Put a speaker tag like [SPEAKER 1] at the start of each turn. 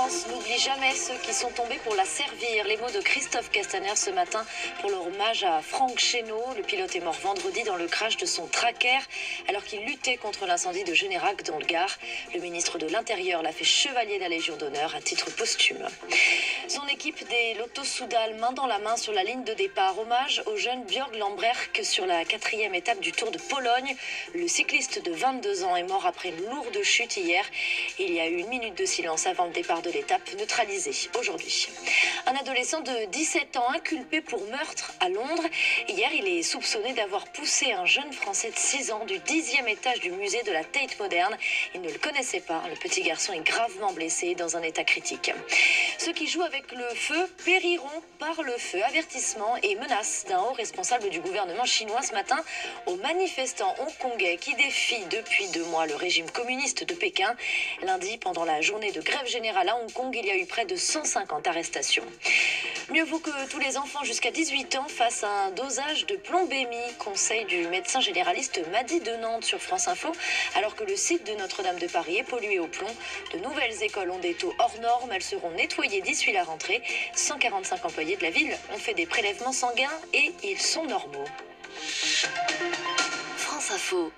[SPEAKER 1] France n'oublie jamais ceux qui sont tombés pour la servir. Les mots de Christophe Castaner ce matin pour leur hommage à Franck Chesneau. Le pilote est mort vendredi dans le crash de son Tracker alors qu'il luttait contre l'incendie de Générac dans le Gard. Le ministre de l'Intérieur l'a fait chevalier de la Légion d'honneur à titre posthume. Son équipe des Lotto Soudal, main dans la main sur la ligne de départ. Hommage au jeune Björg Lambrecht sur la 4e étape du Tour de Pologne. Le cycliste de 22 ans est mort après une lourde chute hier. Il y a eu une minute de silence avant le départ de l'étape, neutralisée aujourd'hui. Un adolescent de 17 ans inculpé pour meurtre à Londres. Hier, il est soupçonné d'avoir poussé un jeune Français de 6 ans du 10e étage du musée de la Tate moderne. Il ne le connaissait pas. Le petit garçon est gravement blessé dans un état critique. Ceux qui jouent avec le feu périront par le feu. Avertissement et menace d'un haut responsable du gouvernement chinois ce matin aux manifestants hongkongais qui défient depuis 2 mois le régime communiste de Pékin. Lundi, pendant la journée de grève générale à Hong Kong, il y a eu près de 150 arrestations. Mieux vaut que tous les enfants jusqu'à 18 ans fassent un dosage de plombémie, conseil du médecin généraliste Madi de Nantes sur France Info, alors que le site de Notre-Dame de Paris est pollué au plomb. De nouvelles écoles ont des taux hors normes, elles seront nettoyées d'ici la rentrée. 145 employés de la ville ont fait des prélèvements sanguins et ils sont normaux. France Info.